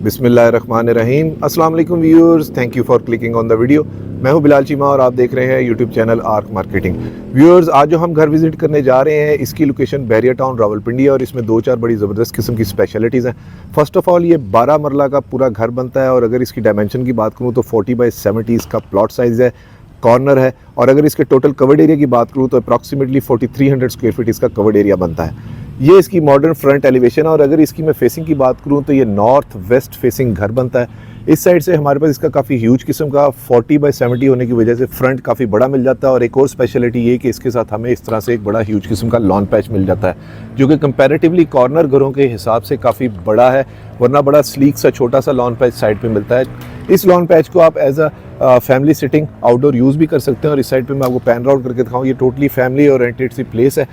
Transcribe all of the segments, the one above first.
बिस्मिल्लाहिर्रहमानिर्रहीम। अस्सलाम वालेकुम viewers, thank you for clicking on the video. मैं हूं बिलाल चीमा और आप देख रहे हैं YouTube channel arc marketing. Viewers, आज जो हम घर विजिट करने जा रहे हैं इसकी लोकेशन बैरियर टाउन रावलपिंडी है और इसमें दो चार बड़ी ज़बरदस्त किस्म की स्पेशलिटीज़ हैं। फर्स्ट ऑफ ऑल, ये 12 मरला का पूरा घर बनता है और अगर इसकी डायमेंशन की बात करूँ तो 40x70 इसका प्लॉट साइज़ है, कॉर्नर है। और अगर इसके टोटल कवर्ड एरिया की बात करूँ तो अप्रॉक्सीमेटली 4300 स्क्वायर फीट इसका कवर्ड एरिया बनता है। ये इसकी मॉडर्न फ्रंट एलिवेशन है और अगर इसकी मैं फेसिंग की बात करूँ तो ये नॉर्थ वेस्ट फेसिंग घर बनता है। इस साइड से हमारे पास इसका काफ़ी ह्यूज किस्म का 40x70 होने की वजह से फ्रंट काफ़ी बड़ा मिल जाता है और एक और स्पेशलिटी ये कि इसके साथ हमें इस तरह से एक बड़ा ह्यूज किस्म का लॉन पैच मिल जाता है जो कि कंपैरेटिवली कॉर्नर घरों के हिसाब से काफ़ी बड़ा है, वरना बड़ा स्लीक सा छोटा सा लॉन पैच साइड पे मिलता है। इस लॉन पैच को आप as a family sitting outdoor use भी कर सकते हैं और इस साइड पे मैं आपको पैन राउंड करके दिखाऊँ। ये टोटली फैमिली ओरिएंटेड सी प्लेस है,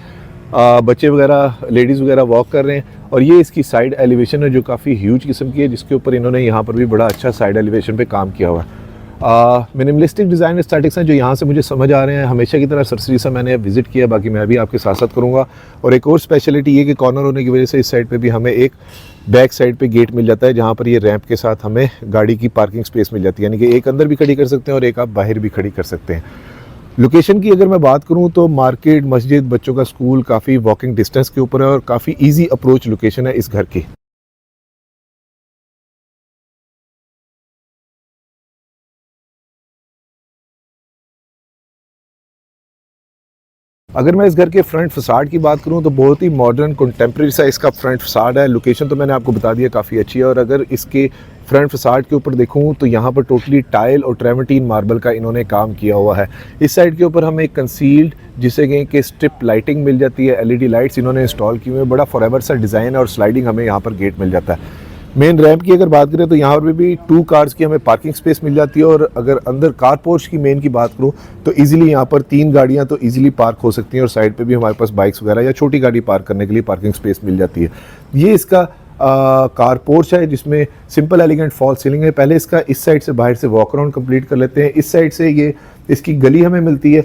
बच्चे वगैरह लेडीज़ वगैरह वॉक कर रहे हैं और ये इसकी साइड एलिवेशन है जो काफ़ी ह्यूज किस्म की है, जिसके ऊपर इन्होंने यहाँ पर भी बड़ा अच्छा साइड एलिवेशन पे काम किया हुआ है। मिनिमलिस्टिक डिज़ाइन एस्थेटिक्स हैं जो यहाँ से मुझे समझ आ रहे हैं। हमेशा की तरह सरसरी सा मैंने विज़िट किया, बाकी मैं भी आपके साथ साथ करूँगा। और एक और स्पेशलिटी ये कि कॉर्नर होने की वजह से इस साइड पे भी हमें एक बैक साइड पे गेट मिल जाता है जहाँ पर ये रैंप के साथ हमें गाड़ी की पार्किंग स्पेस मिल जाती है, यानी कि एक अंदर भी खड़ी कर सकते हैं और एक आप बाहर भी खड़ी कर सकते हैं। लोकेशन की अगर मैं बात करूं तो मार्केट, मस्जिद, बच्चों का स्कूल काफ़ी वॉकिंग डिस्टेंस के ऊपर है और काफ़ी इजी अप्रोच लोकेशन है इस घर की। अगर मैं इस घर के फ्रंट फसाड की बात करूं तो बहुत ही मॉडर्न कंटेम्प्रेरी सा इसका फ्रंट फसाड है। लोकेशन तो मैंने आपको बता दिया काफ़ी अच्छी है और अगर इसके फ्रंट फसाड के ऊपर देखूं तो यहाँ पर टोटली टाइल और ट्रेवर्टीन मार्बल का इन्होंने काम किया हुआ है। इस साइड के ऊपर हमें कंसील्ड जिसे कहें कि स्ट्रिप लाइटिंग मिल जाती है, एलईडी लाइट्स इन्होंने इंस्टॉल की हुई है। बड़ा फॉरएवर सा डिज़ाइन है और स्लाइडिंग हमें यहाँ पर गेट मिल जाता है। मेन रैंप की अगर बात करें तो यहाँ पर भी 2 कार्स की हमें पार्किंग स्पेस मिल जाती है और अगर अंदर कार पोर्च की मेन की बात करूँ तो इजीली यहाँ पर 3 गाड़ियाँ तो इजीली पार्क हो सकती हैं और साइड पे भी हमारे पास बाइक्स वगैरह या छोटी गाड़ी पार्क करने के लिए पार्किंग स्पेस मिल जाती है। ये इसका कार पोर्च है जिसमें सिंपल एलिगेंट फॉल सीलिंग है। पहले इसका इस साइड से बाहर से वॉक अराउंड कंप्लीट कर लेते हैं। इस साइड से ये इसकी गली हमें मिलती है।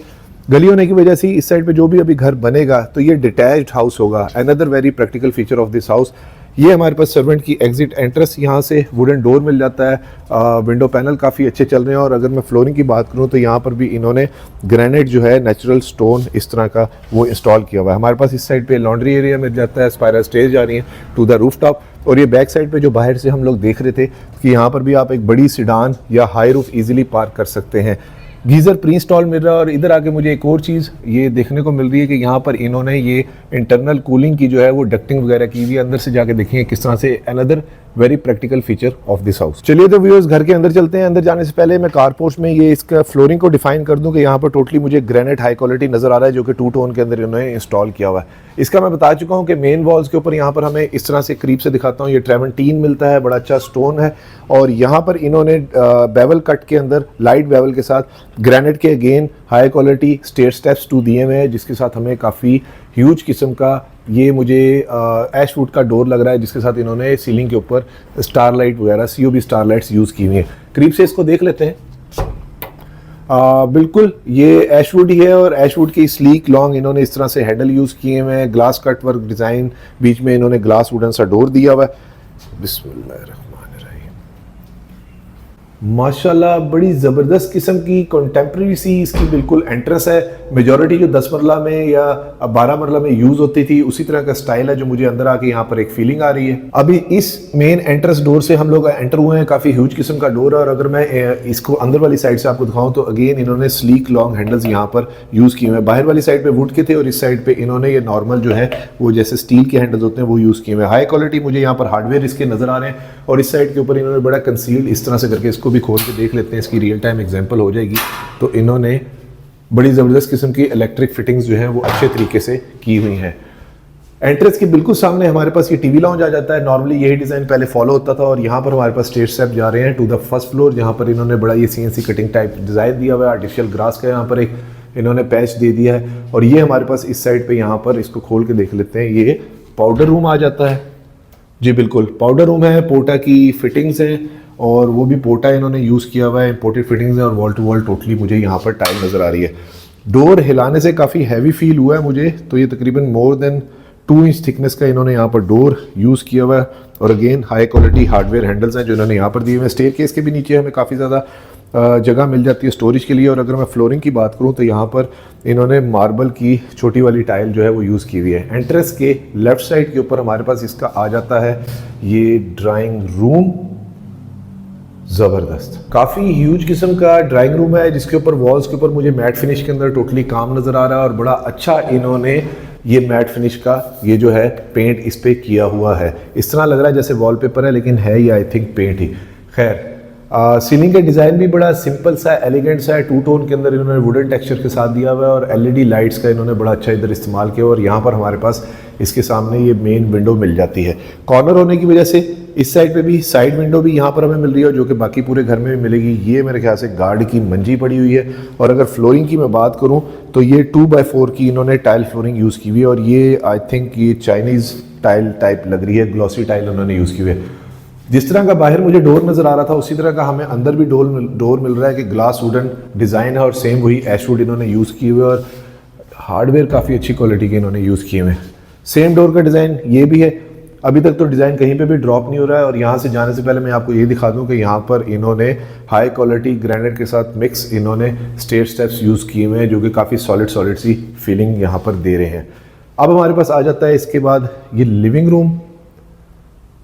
गली होने की वजह से इस साइड पे जो भी अभी घर बनेगा तो ये डिटैच्ड हाउस होगा। Another very practical feature of this house, ये हमारे पास सर्वेंट की एग्जिट एंट्रेंस यहाँ से वुडन डोर मिल जाता है। विंडो पैनल काफ़ी अच्छे चल रहे हैं और अगर मैं फ्लोरिंग की बात करूँ तो यहाँ पर भी इन्होंने ग्रेनाइट जो है नेचुरल स्टोन इस तरह का वो इंस्टॉल किया हुआ है। हमारे पास इस साइड पे लॉन्ड्री एरिया मिल जाता है, स्पाइरल स्टेज जा रही है टू द रूफ टॉप। और ये बैक साइड पे जो बाहर से हम लोग देख रहे थे कि यहाँ पर भी आप एक बड़ी सिडान या हाई रूफ ईजिली पार्क कर सकते हैं। गीज़र प्री इंस्टॉल मिल रहा है और इधर आके मुझे एक और चीज़ ये देखने को मिल रही है कि यहाँ पर इन्होंने ये इंटरनल कूलिंग की जो है वो डक्टिंग वगैरह की हुई है। अंदर से जाके देखेंगे किस तरह से, another very practical feature of this house. चलिए तो व्यूअर्स घर के अंदर चलते हैं। अंदर जाने से पहले मैं कारपोर्च में ये इसका फ्लोरिंग को डिफाइन कर दूं कि यहाँ पर टोटली मुझे ग्रेनाइट हाई क्वालिटी नजर आ रहा है जो कि 2 टोन के अंदर इन्होंने इंस्टॉल किया हुआ है। इसका मैं बता चुका हूँ कि मेन वॉल्स के ऊपर यहाँ पर हमें इस तरह से करीब से दिखाता हूँ, ये ट्रेवर्टीन मिलता है, बड़ा अच्छा स्टोन है। और यहाँ पर इन्होंने बेवल कट के अंदर लाइट बेवल के साथ ग्रेनाइट के again high quality stair steps 2 दिए हुए हैं जिसके साथ हमें काफ़ी ह्यूज किस्म का ये मुझे ऐशवुड का डोर लग रहा है जिसके साथ इन्होंने सीलिंग के ऊपर स्टार लाइट वगैरह COB स्टार लाइट्स यूज़ की हुई हैं। करीब से इसको देख लेते हैं। बिल्कुल ये ऐशवुड ही है और ऐशवुड की स्लीक लॉन्ग इन्होंने इस तरह से हैंडल यूज़ किए हुए हैं। ग्लास कट वर्क डिज़ाइन, बीच में इन्होंने ग्लास वुडन सा डोर दिया हुआ है। बिस्मिल्लाह माशाल्लाह, बड़ी ज़बरदस्त किस्म की कंटेम्प्रेरी सी इसकी बिल्कुल एंट्रेंस है। मेजॉरिटी जो 10 मरला में या 12 मरला में यूज़ होती थी उसी तरह का स्टाइल है जो मुझे अंदर आके यहाँ पर एक फीलिंग आ रही है। अभी इस मेन एंट्रेंस डोर से हम लोग एंटर हुए हैं, काफ़ी ह्यूज किस्म का डोर है। और अगर मैं इसको अंदर वाली साइड से आपको दिखाऊँ तो अगेन इन्होंने स्लीक लॉन्ग हैंडल्स यहाँ पर यूज़ किए हुए हैं। बाहर वाली साइड पर वुड के थे और इस साइड पर इन्होंने ये नॉर्मल जो है वो जैसे स्टील के हैंडल्स होते हैं वो यूज़ किए हुए हैं। हाई क्वालिटी मुझे यहाँ पर हार्डवेयर इसके नज़र आ रहे हैं और इस साइड के ऊपर इन्होंने बड़ा कंसील्ड इस तरह से करके इसको भी खोल के देख लेते हैं, इसकी रियल टाइम एग्जांपल हो जाएगी। तो इन्होंने बड़ी ज़बरदस्त किस्म की इलेक्ट्रिक फिटिंग्स जो है वो अच्छे तरीके से की हुई हैं। एंट्रेंस के बिल्कुल सामने हमारे पास ये टीवी लाउंज आ जाता है। नॉर्मली यही डिज़ाइन पहले फॉलो होता था और यहाँ पर हमारे पास स्टेयर स्टेप जा रहे हैं टू द फर्स्ट फ्लोर जहाँ पर इन्होंने बड़ा ये CNC कटिंग टाइप डिज़ाइन दिया हुआ है। आर्टिफिशियल ग्रास का यहाँ पर एक इन्होंने पैच दे दिया है और ये हमारे पास इस साइड पर यहाँ पर इसको खोल के देख लेते हैं, ये पाउडर रूम आ जाता है। जी बिल्कुल पाउडर रूम है, पोटा की फिटिंग्स हैं और वो भी पोटा इन्होंने यूज़ किया हुआ है, इंपोर्टेड फिटिंग्स है और वॉल टू वॉल टोटली मुझे यहाँ पर टाइल नज़र आ रही है। डोर हिलाने से काफ़ी हैवी फील हुआ है मुझे, तो ये तकरीबन मोर देन 2 इंच थिकनेस का इन्होंने यहाँ पर डोर यूज़ किया हुआ है और again high quality hardware handles हैं जो इन्होंने यहाँ पर दिए हुए हैं। स्टेयर केस के भी नीचे हमें काफ़ी ज़्यादा जगह मिल जाती है स्टोरेज के लिए। और अगर मैं फ्लोरिंग की बात करूँ तो यहाँ पर इन्होंने मार्बल की छोटी वाली टाइल जो है वो यूज़ की हुई है। एंट्रेंस के लेफ्ट साइड के ऊपर हमारे पास इसका आ जाता है ये ड्राइंग रूम। ज़बरदस्त, काफ़ी ह्यूज किस्म का ड्राइंग रूम है जिसके ऊपर वॉल्स के ऊपर मुझे मैट फिनिश के अंदर टोटली काम नज़र आ रहा है और बड़ा अच्छा इन्होंने ये मैट फिनिश का ये जो है पेंट इस पे किया हुआ है। इस तरह लग रहा है जैसे वॉलपेपर है लेकिन है ये आई थिंक पेंट ही। खैर सीलिंग का डिज़ाइन भी बड़ा सिंपल सा एलिगेंट सा है। 2 टोन के अंदर इन्होंने वुडन टेक्सचर के साथ दिया हुआ है और एलईडी लाइट्स का इन्होंने बड़ा अच्छा इधर इस्तेमाल किया और यहाँ पर हमारे पास इसके सामने ये मेन विंडो मिल जाती है। कॉर्नर होने की वजह से इस साइड पे भी साइड विंडो भी यहाँ पर हमें मिल रही है जो कि बाकी पूरे घर में भी मिलेगी। ये मेरे ख्याल से गार्ड की मंजी पड़ी हुई है। और अगर फ्लोरिंग की मैं बात करूँ तो ये 2x4 की इन्होंने टाइल फ्लोरिंग यूज़ की हुई है और ये आई थिंक ये चाइनीज़ टाइल टाइप लग रही है, ग्लॉसी टाइल उन्होंने यूज़ की हुई है। जिस तरह का बाहर मुझे डोर नज़र आ रहा था उसी तरह का हमें अंदर भी डोर मिल रहा है कि ग्लास वुडन डिज़ाइन है और सेम वही एशवुड इन्होंने यूज़ किए हुए और हार्डवेयर काफ़ी अच्छी क्वालिटी के इन्होंने यूज़ किए हुए। सेम डोर का डिज़ाइन ये भी है। अभी तक तो डिज़ाइन कहीं पे भी ड्रॉप नहीं हो रहा है। और यहाँ से जाने से पहले मैं आपको ये दिखा दूँ कि यहाँ पर इन्होंने हाई क्वालिटी ग्रेनाइट के साथ मिक्स इन्होंने स्टेयर स्टेप्स यूज़ किए हुए हैं जो कि काफ़ी सॉलिड सी फीलिंग यहाँ पर दे रहे हैं। अब हमारे पास आ जाता है इसके बाद ये लिविंग रूम।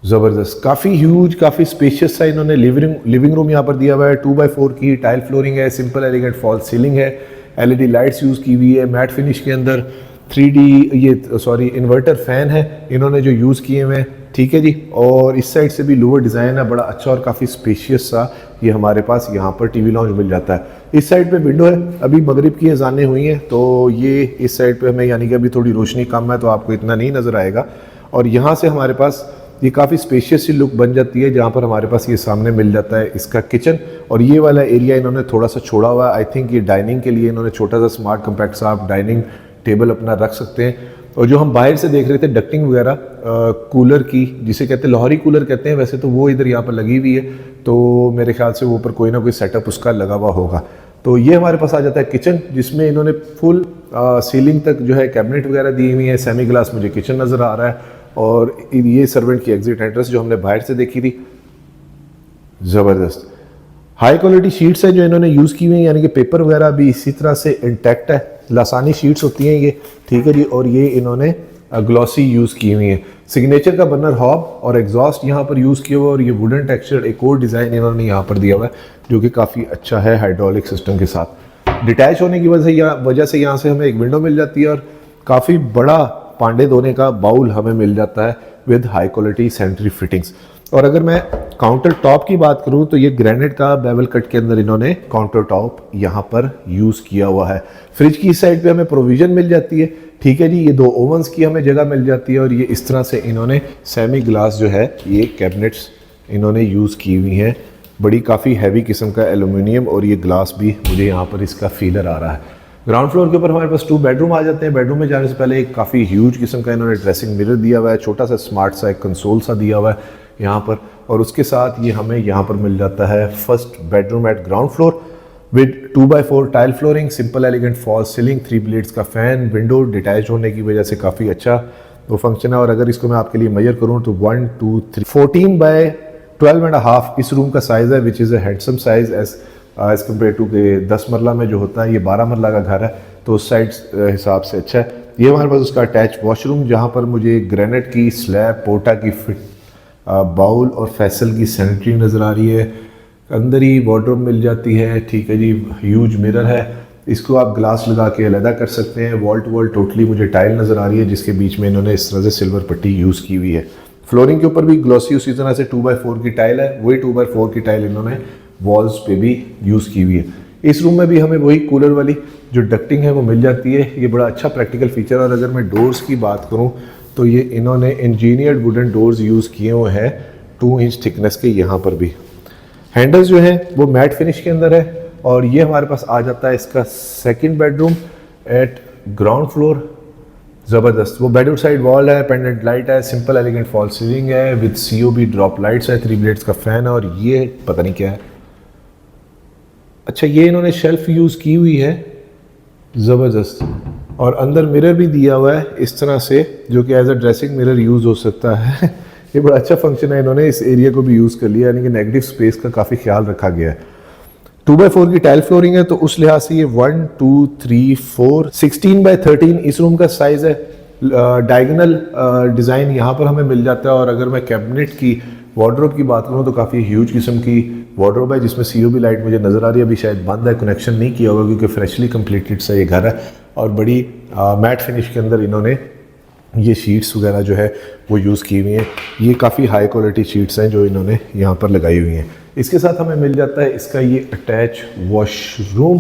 ज़बरदस्त, काफ़ी ह्यूज काफ़ी स्पेशियस सा इन्होंने लिविंग रूम यहाँ पर दिया हुआ है। 2x4 की टाइल फ्लोरिंग है, सिंपल एलिगेंट फॉल सीलिंग है, एलईडी लाइट्स यूज़ की हुई है, मैट फिनिश के अंदर 3D इन्वर्टर फैन है इन्होंने जो यूज़ किए हुए हैं। ठीक है जी। और इस साइड से भी लोअर डिज़ाइन है बड़ा अच्छा और काफ़ी स्पेशियस सा ये हमारे पास यहाँ पर टीवी लॉन्च मिल जाता है। इस साइड पे विंडो है, अभी मगरिब की अज़ानें हुई हैं तो ये इस साइड पे हमें यानी कि अभी थोड़ी रोशनी कम है तो आपको इतना नहीं नज़र आएगा। और यहाँ से हमारे पास ये काफ़ी स्पेशियस सी लुक बन जाती है जहाँ पर हमारे पास ये सामने मिल जाता है इसका किचन। और ये वाला एरिया इन्होंने थोड़ा सा छोड़ा हुआ है। आई थिंक ये डाइनिंग के लिए इन्होंने छोटा सा स्मार्ट कम्पैक्ट सा आप डाइनिंग टेबल अपना रख सकते हैं। और जो हम बाहर से देख रहे थे डक्टिंग वगैरह कूलर की जिसे कहते हैं लाहौरी कूलर कहते हैं वैसे तो वो इधर यहाँ पर लगी हुई है तो मेरे ख्याल से वो ऊपर कोई ना कोई सेटअप उसका लगा हुआ होगा। तो ये हमारे पास आ जाता है किचन जिसमें इन्होंने फुल सीलिंग तक जो है कैबिनेट वगैरह दी हुई है। सेमी ग्लास मुझे किचन नज़र आ रहा है और ये सर्वेंट की एग्जिट एंट्रेंस जो हमने बाहर से देखी थी। ज़बरदस्त, हाई क्वालिटी शीट्स है जो इन्होंने यूज़ की हुई हैं यानी कि पेपर वगैरह भी इसी तरह से इंटैक्ट है। लासानी शीट्स होती हैं ये, ठीक है जी। और ये इन्होंने ग्लॉसी यूज़ की हुई हैं। सिग्नेचर का बर्नर हॉब और एग्जॉस्ट यहाँ पर यूज़ किया हुआ और ये वुडन टेक्सचर एक और डिज़ाइन इन्होंने यहाँ पर दिया हुआ है जो कि काफ़ी अच्छा है हाइड्रोलिक सिस्टम के साथ। डिटैच होने की वजह से यहाँ से हमें एक विंडो मिल जाती है और काफ़ी बड़ा पांडे धोने का बाउल हमें मिल जाता है with high quality sanitary fittings. और अगर मैं काउंटर टॉप की बात करूं तो ये ग्रेनाइट का बेवल कट के अंदर इन्होंने काउंटर टॉप यहाँ पर यूज़ किया हुआ है। फ्रिज की साइड पे हमें प्रोविज़न मिल जाती है, ठीक है जी। ये 2 ओवंस की हमें जगह मिल जाती है और ये इस तरह से इन्होंने सेमी ग्लास जो है ये कैबिनेट्स इन्होंने यूज़ की हुई हैं। बड़ी काफ़ी हैवी किस्म का एलुमिनियम और ये ग्लास भी मुझे यहाँ पर इसका फीलर आ रहा है। ग्राउंड फ्लोर के ऊपर हमारे पास 2 बेडरूम आ जाते हैं। बेडरूम में जाने से पहले एक काफ़ी ह्यूज किस्म का इन्होंने ड्रेसिंग मिरर दिया हुआ है, छोटा सा स्मार्ट सा एक कंसोल सा दिया हुआ है यहाँ पर। और उसके साथ ये हमें यहाँ पर मिल जाता है first bedroom eight ground floor with 2x4 tile flooring, simple elegant fall ceiling, 3 blades का फ़ैन, विंडो डिटैच होने की वजह से काफ़ी अच्छा वो फंक्शन है। और अगर इसको मैं आपके लिए मेजर करूँ तो 1 2 3 14 बाय 12.5 इस रूम का साइज़ है which is a handsome size as compare to के 10 मरला में जो होता है ये 12 मरला का घर है तो उस साइड हिसाब से अच्छा है। ये हमारे पास उसका अटैच वॉशरूम जहाँ पर मुझे ग्रेनाइट की स्लैब, पोटा की फिट बाउल और फैसल की सैनिटरी नज़र आ रही है। अंदर ही वार्डरोब मिल जाती है, ठीक है जी। ह्यूज मिरर है, इसको आप ग्लास लगा के अलहदा कर सकते हैं। वॉल टू वॉल टोटली मुझे टाइल नज़र आ रही है जिसके बीच में इन्होंने इस तरह से सिल्वर पट्टी यूज़ की हुई है। फ्लोरिंग के ऊपर भी ग्लॉसी उसी तरह से 2x4 की टाइल है, वही 2x4 की टाइल इन्होंने वॉल्स पे भी यूज़ की हुई है। इस रूम में भी हमें वही कूलर वाली जो डक्टिंग है वो मिल जाती है। ये बड़ा अच्छा प्रैक्टिकल फीचर है। और अगर मैं डोर्स की बात करूँ तो ये इन्होंने इंजीनियर्ड वुडन डोर्स यूज़ किए हुए हैं 2 इंच थिकनेस के। यहाँ पर भी हैंडल्स जो हैं वो मैट फिनिश के अंदर है। और ये हमारे पास आ जाता है इसका second bedroom eight ground floor. ज़बरदस्त, वो बेडरूम साइड वॉल है, पेंडेंट लाइट है, सिंपल एलिगेंट फॉल सीलिंग है विद COB ड्रॉप लाइट्स है, 3 ब्लेड्स का फ़ैन है। और ये पता नहीं क्या है, अच्छा ये इन्होंने शेल्फ यूज़ की हुई है। ज़बरदस्त, और अंदर मिरर भी दिया हुआ है इस तरह से, जो कि as a dressing mirror use हो सकता है। ये बड़ा अच्छा फंक्शन है, इन्होंने इस एरिया को भी यूज़ कर लिया, यानी कि नेगेटिव स्पेस का काफ़ी ख्याल रखा गया है। 2x4 की टाइल फ्लोरिंग है, तो उस लिहाज से ये 1 2 3 4 16x13 इस रूम का साइज़ है। डायगोनल डिज़ाइन यहाँ पर हमें मिल जाता है। और अगर मैं कैबिनेट की वार्डरोब की बात करूँ तो काफ़ी ह्यूज किस्म की वार्डरोब है, जिसमें COB लाइट मुझे नज़र आ रही है। अभी शायद बंद है, कनेक्शन नहीं किया होगा क्योंकि फ्रेशली कंप्लीटेड सा ये घर है। और बड़ी मैट फिनिश के अंदर इन्होंने ये शीट्स वगैरह जो है वो यूज़ की हुई हैं। ये काफ़ी हाई क्वालिटी शीट्स हैं जो इन्होंने यहाँ पर लगाई हुई हैं। इसके साथ हमें मिल जाता है इसका ये अटैच वॉशरूम।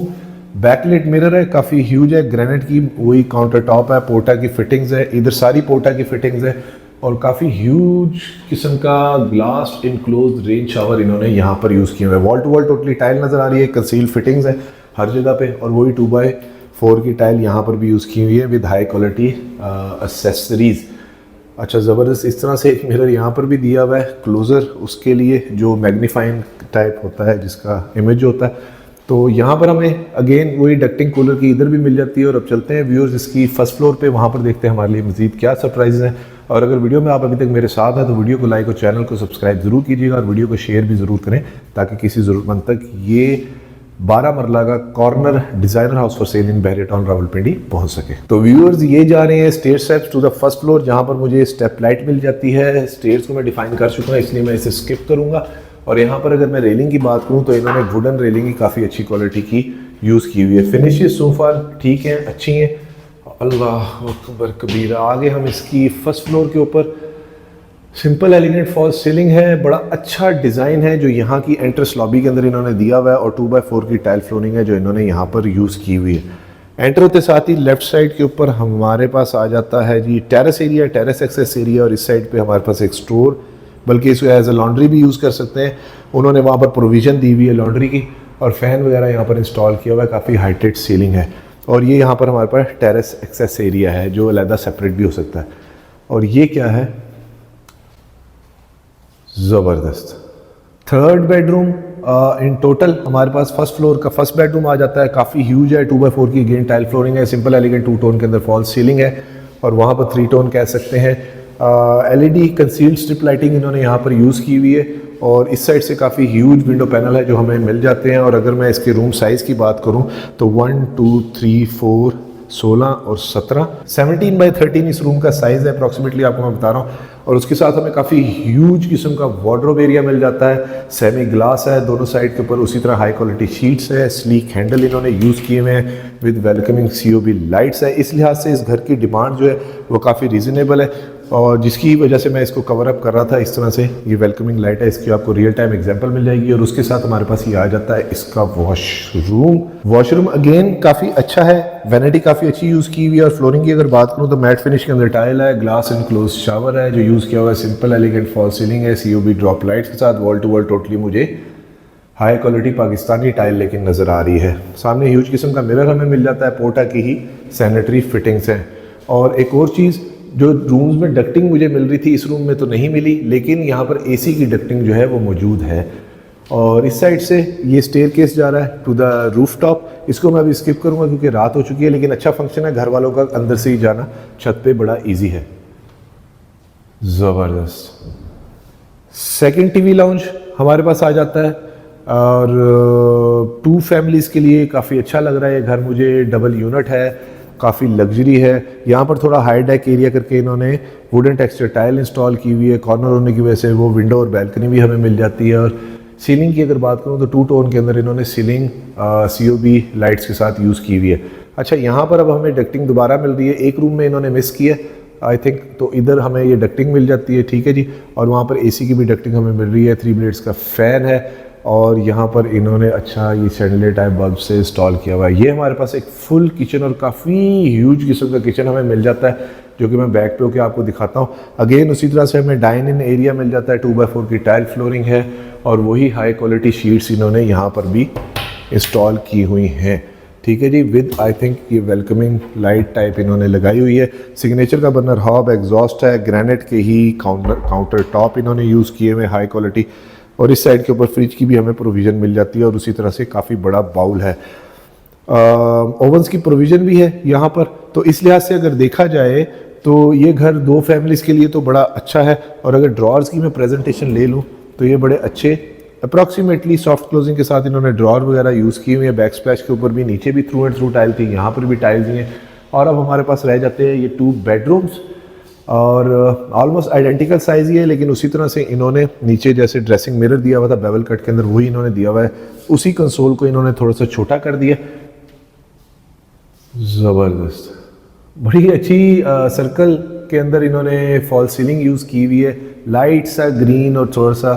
बैकलाइट मिरर है, काफ़ी ह्यूज है, ग्रेनाइट की वही काउंटर टॉप है, पोर्टा की फिटिंग्स है, इधर सारी पोर्टा की फिटिंग्स है। और काफ़ी ह्यूज किस्म का ग्लास इनक्लोज रेन शावर इन्होंने यहाँ पर यूज़ किया हुआ है। Wall to wall totally tile नज़र आ रही है, कंसील फिटिंग्स है हर जगह पे। और वही 2x4 की टाइल यहाँ पर भी यूज़ की हुई है विद हाई क्वालिटी एक्सेसरीज। अच्छा, ज़बरदस्त इस तरह से एक मिरर यहाँ पर भी दिया हुआ है क्लोज़र उसके लिए, जो मैग्नीफाइंग टाइप होता है जिसका इमेज होता है। तो यहाँ पर हमें अगेन वही डक्टिंग कूलर की इधर भी मिल जाती है। और अब चलते हैं व्यूअर्स इसकी फर्स्ट फ्लोर पे, वहाँ पर देखते हैं हमारे लिए मज़ीद क्या सरप्राइज़ हैं। और अगर वीडियो में आप अभी तक मेरे साथ हैं तो वीडियो को लाइक और चैनल को सब्सक्राइब ज़रूर कीजिएगा और वीडियो को शेयर भी ज़रूर करें, ताकि किसी ज़रूरतमंद तक ये 12 मरला का corner designer house for sale in Bahria Town Rawalpindi पहुंच सके। तो व्यूअर्स ये जा रहे हैं stair steps to the first floor, जहां पर मुझे स्टेप लाइट मिल जाती है। स्टेयर्स को मैं डिफाइन कर चुका हूं, इसलिए मैं इसे स्किप करूंगा। और यहाँ पर अगर मैं रेलिंग की बात करूँ तो इन्होंने वुडन रेलिंग की काफ़ी अच्छी क्वालिटी की यूज़ की हुई है। फिनिशेस सोफा ठीक हैं, अच्छी हैं। अल्लाह अकबर कबीरा। आगे हम इसकी फर्स्ट फ्लोर के ऊपर सिंपल एलिगेंट फॉल सीलिंग है, बड़ा अच्छा डिज़ाइन है जो यहाँ की एंट्रेंस लॉबी के अंदर इन्होंने दिया हुआ है। और 2x4 की टाइल फ्लोरिंग है जो इन्होंने यहाँ पर यूज़ की हुई है। एंटर होते साथ ही लेफ्ट साइड के ऊपर हमारे पास आ जाता है जी terrace area, terrace access area. और इस साइड पे हमारे पास एक स्टोर, बल्कि इसको एज अ लॉन्ड्री भी यूज़ कर सकते हैं। उन्होंने वहाँ पर प्रोविज़न दी हुई है लॉन्ड्री की, और फ़ैन वगैरह यहाँ पर इंस्टॉल किया हुआ है। काफ़ी हाइटेड सीलिंग है। और ये यहाँ पर हमारे पास टेरेस एक्सेस एरिया है जो अलहदा सेपरेट भी हो सकता है। और ये क्या है, ज़बरदस्त थर्ड बेडरूम। इन टोटल हमारे पास फर्स्ट फ्लोर का फर्स्ट बेडरूम आ जाता है, काफ़ी ह्यूज है। 2x4 की गेन टाइल फ्लोरिंग है, सिंपल एलिगेंट 2 टोन के अंदर फॉल सीलिंग है। और वहाँ पर 3 टोन कह सकते हैं। LED कंसील्ड स्ट्रिप लाइटिंग इन्होंने यहाँ पर यूज़ की हुई है। और इस साइड से काफ़ी ह्यूज विंडो पैनल है जो हमें मिल जाते हैं। और अगर मैं इसके रूम साइज़ की बात करूँ तो 1 2 3 4 16 और 17 17x13 इस रूम का साइज़ है अप्रॉक्सीमेटली, आपको मैं बता रहा हूँ। और उसके साथ हमें काफ़ी ह्यूज किस्म का वार्डरोब एरिया मिल जाता है। सेमी ग्लास है दोनों साइड के ऊपर, उसी तरह हाई क्वालिटी शीट्स है, स्लीक हैंडल इन्होंने यूज़ किए हुए हैं विद वेलकमिंग COB लाइट्स है। इस लिहाज से इस घर की डिमांड जो है वो काफ़ी रीज़नेबल है, और जिसकी वजह से मैं इसको कवर अप कर रहा था इस तरह से। ये वेलकमिंग लाइट है, इसकी आपको रियल टाइम एग्जांपल मिल जाएगी। और उसके साथ हमारे पास ये आ जाता है इसका वॉशरूम अगेन काफ़ी अच्छा है, वैनिटी काफ़ी अच्छी यूज़ की हुई है। और फ्लोरिंग की अगर बात करूँ तो मैट फिनिश के अंदर टाइल है, ग्लास इनक्लोज शावर है जो यूज़ किया हुआ है, सिंपल एलिगेंट फॉल सीलिंग है COB ड्रॉप लाइट्स के साथ। वॉल टू वॉल टोटली मुझे हाई क्वालिटी पाकिस्तानी टाइल लेकिन नज़र आ रही है। सामने ह्यूज किस्म का मिरर हमें मिल जाता है, पोर्टा की ही सैनिटरी फिटिंग्स हैं। और एक और चीज़, जो रूम्स में डक्टिंग मुझे मिल रही थी इस रूम में तो नहीं मिली, लेकिन यहाँ पर AC की डक्टिंग जो है वो मौजूद है। और इस साइड से ये स्टेयरकेस जा रहा है टू द रूफ टॉप। इसको मैं अभी स्किप करूँगा क्योंकि रात हो चुकी है, लेकिन अच्छा फंक्शन है घर वालों का, अंदर से ही जाना छत पे बड़ा ईजी है। ज़बरदस्त सेकंड TV लाउंज हमारे पास आ जाता है। और 2 फैमिलीज़ के लिए काफ़ी अच्छा लग रहा है ये घर मुझे। डबल यूनिट है, काफ़ी लग्जरी है। यहाँ पर थोड़ा हाई डेक एरिया करके इन्होंने वुडन टेक्सचर टाइल इंस्टॉल की हुई है। कॉर्नर होने की वजह से वो विंडो और बैल्कनी भी हमें मिल जाती है। और सीलिंग की अगर बात करूँ तो 2 टोन के अंदर इन्होंने सीलिंग COB लाइट्स के साथ यूज़ की हुई है। अच्छा, यहाँ पर अब हमें डक्टिंग दोबारा मिल रही है, एक रूम में इन्होंने मिस किया आई थिंक, तो इधर हमें ये डक्टिंग मिल जाती है, ठीक है जी। और वहाँ पर AC की भी डक्टिंग हमें मिल रही है, 3 ब्लेड्स का फ़ैन है। और यहाँ पर इन्होंने अच्छा ये सैंडले टाइप बल्ब से इंस्टॉल किया हुआ है। ये हमारे पास एक फुल किचन और काफ़ी ह्यूज किस्म का किचन हमें मिल जाता है, जो कि मैं बैक पे होकर आपको दिखाता हूँ। अगेन उसी तरह से हमें डाइन इन एरिया मिल जाता है, 2x4 की टाइल फ्लोरिंग है। और वही हाई क्वालिटी शीट्स इन्होंने यहाँ पर भी इंस्टॉल की हुई हैं, ठीक है जी। विद आई थिंक ये वेलकमिंग लाइट टाइप इन्होंने लगाई हुई है। सिग्नेचर का बर्नर हॉब एग्जॉस्ट है, ग्रेनाइट के ही काउंटर टॉप इन्होंने यूज़ किए हुए हाई क्वालिटी। और इस साइड के ऊपर फ्रिज की भी हमें प्रोविज़न मिल जाती है। और उसी तरह से काफ़ी बड़ा बाउल है। ओवंस की प्रोविज़न भी है यहाँ पर, तो इस लिहाज से अगर देखा जाए तो ये घर 2 फैमिलीज़ के लिए तो बड़ा अच्छा है। और अगर ड्रॉर्स की मैं प्रेजेंटेशन ले लूँ तो ये बड़े अच्छे अप्रॉक्सीमेटली सॉफ्ट क्लोजिंग के साथ इन्होंने ड्रॉर वगैरह यूज़ किए हुए हैं। बैक स्प्लैश के ऊपर भी, नीचे भी थ्रू एंड थ्रू टाइल थी, यहाँ पर भी टाइल्स ही हैं। और अब हमारे पास रह जाते हैं ये 2 बेडरूम्स, और ऑलमोस्ट आइडेंटिकल साइज़ ही है, लेकिन उसी तरह से इन्होंने नीचे जैसे ड्रेसिंग मिरर दिया हुआ था बेवल कट के अंदर, वही इन्होंने दिया हुआ है। उसी कंसोल को इन्होंने थोड़ा सा छोटा कर दिया। ज़बरदस्त, बड़ी अच्छी सर्कल के अंदर इन्होंने फॉल सीलिंग यूज़ की हुई है। लाइट सा ग्रीन और थोड़ा सा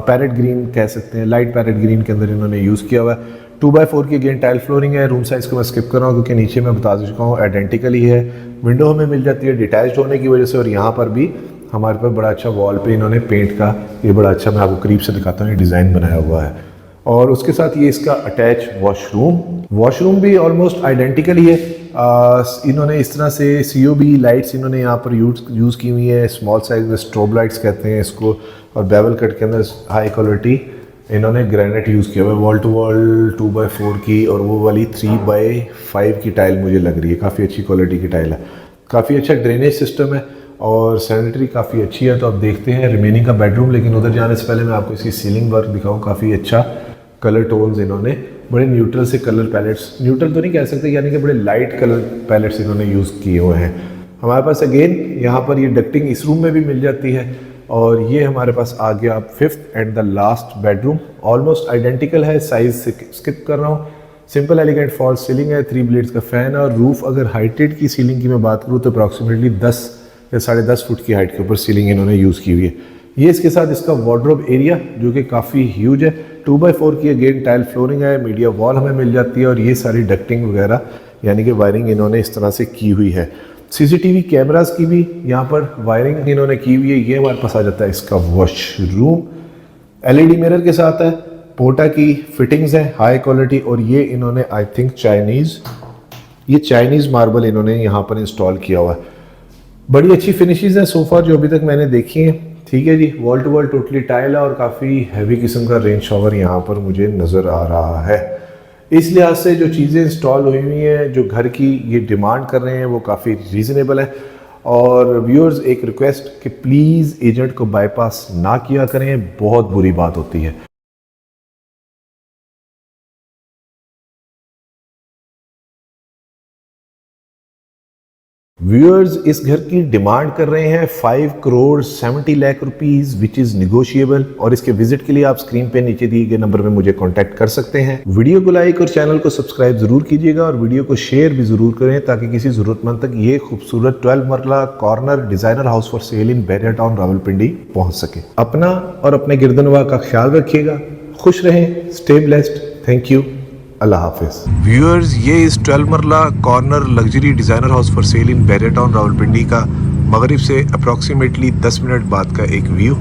पैरेट ग्रीन कह सकते हैं, लाइट पैरेट ग्रीन के अंदर इन्होंने यूज़ किया हुआ है। 2x4 की अगेन टाइल फ्लोरिंग है। रूम साइज़ को मैं स्किप कर रहा हूँ क्योंकि नीचे मैं बता चुका हूँ आइडेंटिकल ही है। विंडो हमें मिल जाती है डिटैच्ड होने की वजह से, और यहाँ पर भी हमारे पास बड़ा अच्छा वॉल पे इन्होंने पेंट का ये बड़ा अच्छा, मैं आपको करीब से दिखाता हूँ, ये डिज़ाइन बनाया हुआ है। और उसके साथ ये इसका अटैच वॉशरूम भी ऑलमोस्ट आइडेंटिकल ही है। इन्होंने इस तरह से COB लाइट्स इन्होंने यहाँ पर यूज़ की हुई है। स्मॉल साइज में स्ट्रोब लाइट्स कहते हैं इसको। और बेवल कट के अंदर हाई क्वालिटी इन्होंने ग्रेनाइट यूज़ किया हुआ है, वॉल टू वॉल 2x4 की, और वो वाली 3x5 की टाइल मुझे लग रही है, काफ़ी अच्छी क्वालिटी की टाइल है। काफ़ी अच्छा ड्रेनेज सिस्टम है और सैनिटरी काफ़ी अच्छी है। तो अब देखते हैं रिमेनिंग का बेडरूम, लेकिन उधर जाने से पहले मैं आपको इसकी सीलिंग वर्क दिखाऊँ। काफ़ी अच्छा कलर टोन्स इन्होंने बड़े न्यूट्रल से कलर पैलेट्स, न्यूट्रल तो नहीं कह सकते, यानी कि बड़े लाइट कलर पैलेट्स इन्होंने यूज़ किए हुए हैं। हमारे पास अगेन यहाँ पर ये डक्टिंग इस रूम में भी मिल जाती है। और ये हमारे पास आ गया अब 5th and the last bedroom. Almost identical है, साइज से स्किप कर रहा हूँ। सिंपल एलिगेंट फॉल सीलिंग है, 3 ब्लेड्स का फ़ैन है। और रूफ अगर हाइटेड की सीलिंग की मैं बात करूँ तो अप्रॉक्सीमेटली 10 या 10.5 फुट की हाइट के ऊपर सीलिंग इन्होंने यूज़ की हुई है। ये इसके साथ इसका वार्डरोब एरिया जो कि काफ़ी ह्यूज है। 2x4 की अगेन टाइल फ्लोरिंग है, मीडिया वॉल हमें मिल जाती है। और ये सारी डक्टिंग वगैरह यानी कि वायरिंग इन्होंने इस तरह से की हुई है। CCTV कैमरास की भी यहाँ पर वायरिंग इन्होंने की हुई है। ये हमारे पास आ जाता है इसका वॉशरूम, LED मिरर के साथ है। पोटा की फिटिंग्स हैं हाई क्वालिटी। और ये इन्होंने आई थिंक चाइनीज़ मार्बल इन्होंने यहाँ पर इंस्टॉल किया हुआ है। बड़ी अच्छी फिनिशेस हैं सोफा जो अभी तक मैंने देखी हैं। ठीक है जी, wall to wall totally tile है और काफ़ी हैवी किस्म का रेन शॉवर यहाँ पर मुझे नज़र आ रहा है। इस लिहाज से जो चीज़ें इंस्टॉल हुई हुई हैं, जो घर की ये डिमांड कर रहे हैं, वो काफ़ी रीज़नेबल है। और व्यूअर्स एक रिक्वेस्ट कि प्लीज़ एजेंट को बाईपास ना किया करें, बहुत बुरी बात होती है। व्यूअर्स इस घर की डिमांड कर रहे हैं 5 crore 70 lakh rupees which is negotiable. और इसके विजिट के लिए आप स्क्रीन पे नीचे दिए गए नंबर पे मुझे कांटेक्ट कर सकते हैं। वीडियो को लाइक और चैनल को सब्सक्राइब जरूर कीजिएगा और वीडियो को शेयर भी जरूर करें ताकि किसी जरूरतमंद तक ये खूबसूरत 12 marla corner designer house for sale in Bahria Town Rawalpindi पहुंच सके। अपना और अपने गिरदनवा का ख्याल रखिएगा, खुश रहें, स्टे ब्लेस्ड, थैंक यू, अल्लाह हाफिज। व्यूअर्स ये इस 12 marla corner luxury designer house for sale in Bahria Town Rawalpindi का मगरिब से अप्रॉक्सीमेटली 10 मिनट बाद का एक व्यू।